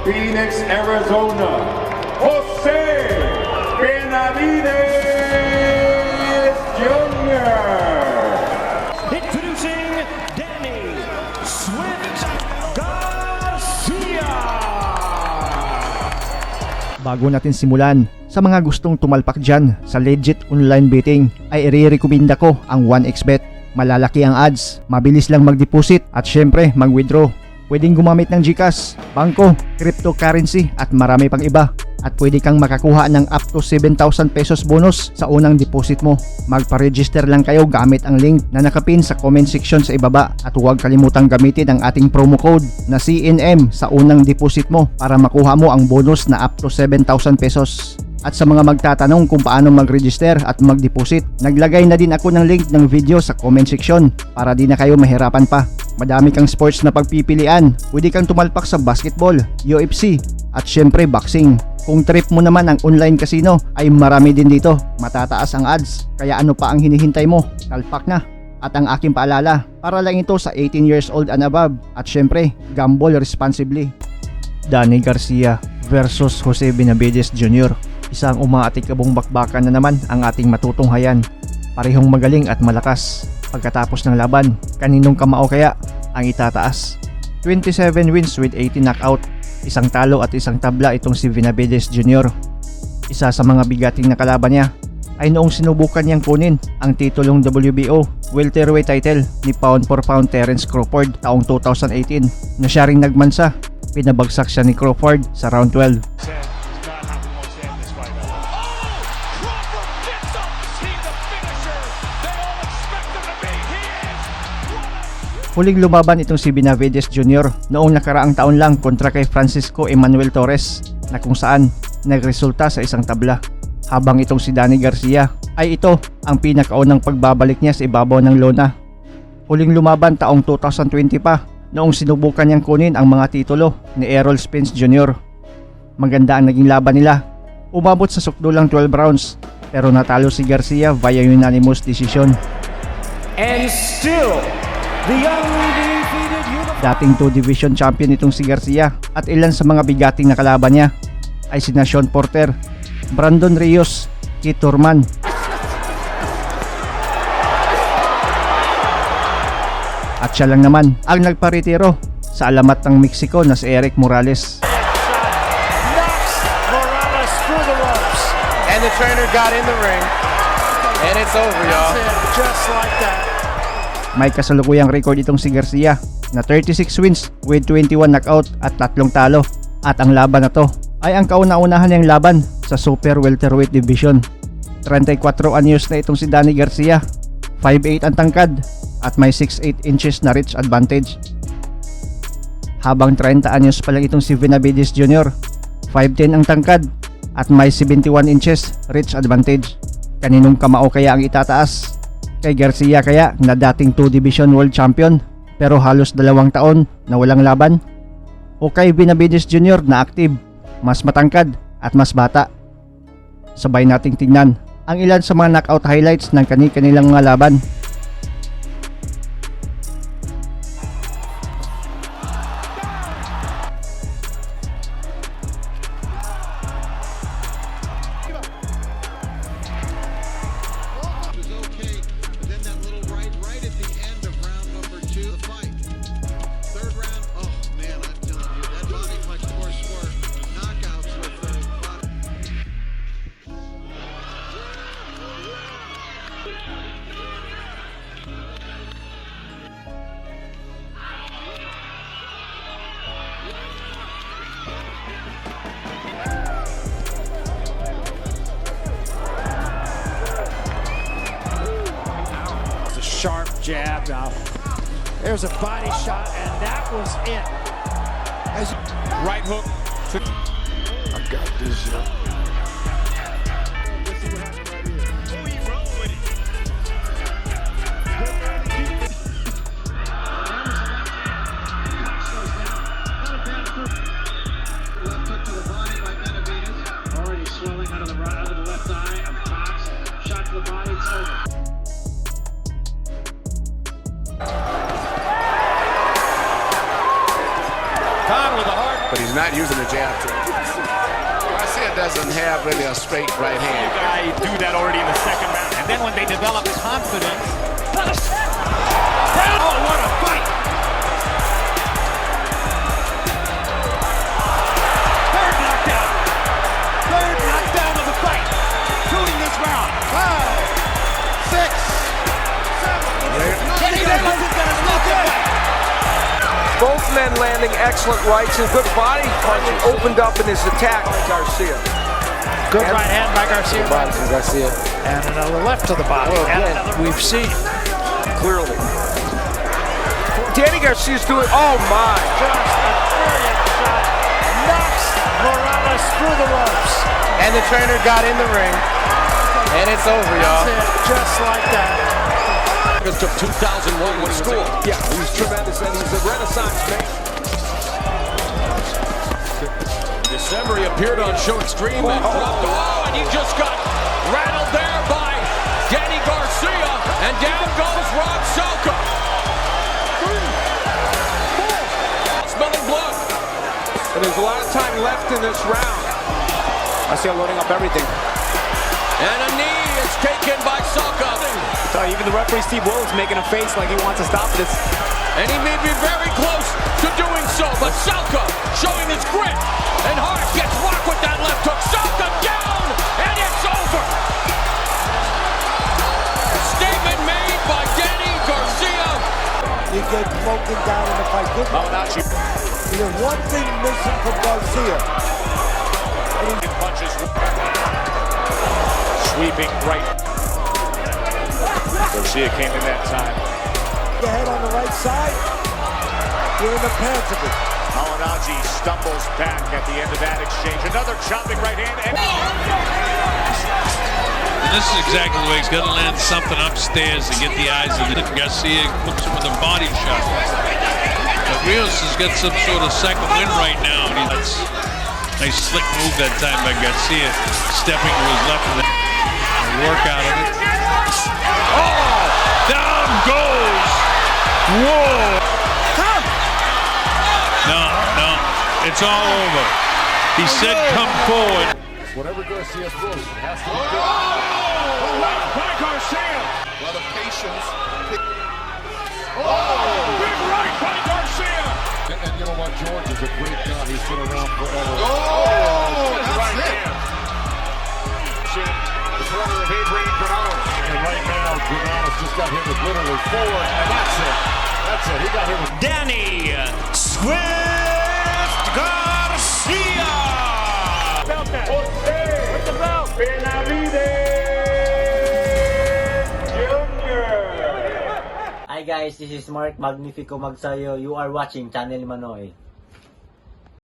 Phoenix, Arizona, Jose Benavidez Jr. Introducing Danny Swift Garcia. Bago natin simulan, sa mga gustong tumalpak dyan sa legit online betting ay i-recommenda ko ang 1xBet. Malalaki ang odds, mabilis lang mag-deposit at syempre mag-withdraw. Pwedeng gumamit ng GCash, bangko, cryptocurrency at marami pang iba. At pwede kang makakuha ng up to 7,000 pesos bonus sa unang deposit mo. Magpa-register lang kayo gamit ang link na nakapin sa comment section sa ibaba. At huwag kalimutang gamitin ang ating promo code na CNM sa unang deposit mo para makuha mo ang bonus na up to 7,000 pesos. At sa mga magtatanong kung paano mag-register at mag-deposit, naglagay na din ako ng link ng video sa comment section para di na kayo mahirapan pa. Madami kang sports na pagpipilian. Pwede kang tumalpak sa basketball, UFC, at syempre boxing. Kung trip mo naman ang online casino ay marami din dito. Matataas ang odds. Kaya ano pa ang hinihintay mo? Talpak na. At ang aking paalala, para lang ito sa 18 years old and above. At syempre, gamble responsibly. Danny Garcia versus Jose Benavidez Jr. Isang umaatikabong bakbakan na naman ang ating matutunghayan. Parehong magaling at malakas. Pagkatapos ng laban, kaninong kamao kaya ang itataas? 27 wins with 18 knockout. Isang talo at isang tabla itong si Benavidez Jr. Isa sa mga bigating na kalaban niya ay noong sinubukan niyang kunin ang titulong WBO welterweight title ni pound for pound Terence Crawford taong 2018 na siya ring nagmansa. Pinabagsak siya ni Crawford sa round 12. Huling lumaban itong si Benavidez Jr. noong nakaraang taon lang kontra kay Francisco Emmanuel Torres na kung saan nagresulta sa isang tabla. Habang itong si Danny Garcia ay ito ang pinakaunang pagbabalik niya sa ibabaw ng lona. Huling lumaban taong 2020 pa noong sinubukan niyang kunin ang mga titulo ni Errol Spence Jr. Maganda ang naging laban nila. Umabot sa sukdulang 12 rounds pero natalo si Garcia via unanimous decision. And still, the undefeated Dating 2 division champion itong si Garcia at ilan sa mga bigating na kalaban niya ay sina Sean Porter, Brandon Rios, Keith Thurman. At siya lang naman ang nagparetiro sa alamat ng Mexico na si Eric Morales. knocks Morales through the ropes. And the trainer got in the ring. And it's over, y'all. Just like that. May kasalukuyang record itong si Garcia na 36 wins with 21 knockout at 3 talo. At ang laban na to ay ang kauna-unahan niyang laban sa super welterweight division. 34 anyos na itong si Danny Garcia, 5'8 ang tangkad at may 6'8 inches na reach advantage. Habang 30 anyos pa lang itong si Benavidez Jr., 5'10 ang tangkad at may 71 inches reach advantage. Kaninong kamao kaya ang itataas? Kay Garcia kaya na dating 2 division world champion pero halos 2 taon na walang laban? O kay Benavidez Jr. na active, mas matangkad at mas bata? Sabay nating tingnan ang ilan sa mga knockout highlights ng kanilang mga laban. Sharp jab now. There's a body shot, and that was it. Right hook. I got this, yo. But he's He's not using the jab. Garcia doesn't have really a straight right hand. Guy do that already in the second round, and then when they develop confidence. Oh, what a fight! Third knockdown. Third knockdown of the fight. Shooting this round. 5, 6, 7. Kenny Davis is gonna knock it back. Both men landing excellent rights and good body punches opened up in his attack by Garcia. Good right hand by Garcia. Body from Garcia. And another left to the body. Well, and again, another we've seen clearly. Danny Garcia's doing, oh my. just a brilliant shot. Knocks Morales through the ropes. And the trainer got in the ring. And it's over, y'all. That's it, just like that. August of 2001 when school. Yeah, he's tremendous and he's a renaissance man. December he appeared on Show Extreme and dropped the wall, and he just got rattled there by Danny Garcia, and down goes Rob Salka. Smelling blood. And there's a lot of time left in this round. Garcia loading up everything. And a knee is taken by Salka. So even the referee Steve Willis making a face like he wants to stop this. And he may be very close to doing so, but Salka showing his grit, and Hart gets rocked with that left hook. Salka down, and it's over. Statement made by Danny Garcia. He gets broken down in the fight. Good. There's one thing missing from Garcia. Punches. Sweeping right. Garcia came in that time. The head on the right side. You're in the pants of it. Malinaji stumbles back at the end of that exchange. Another chopping right hand. And this is exactly the way he's got to land something upstairs to get the eyes of the Garcia. Hooks him with a body shot. But Rios has got some sort of second win right now. And that's a nice slick move that time by Garcia, stepping to his left and then work out of it. Oh, down goes. Whoa. No, it's all over. He said come forward. Whatever Garcia's rules has to be good. oh, left by Garcia. A lot of patience. Big right by Garcia. And you know what? George is a great guy. He's been around forever. That's right hand. The corner of Adrian Granados. And right now, Granados just got hit with literally 4, and that's it. That's it. He got hit with Danny Swift Garcia. with the belt. Benavidez Jr. Hi guys, this is Mark Magnifico Magsayo. You are watching Channel Manoy.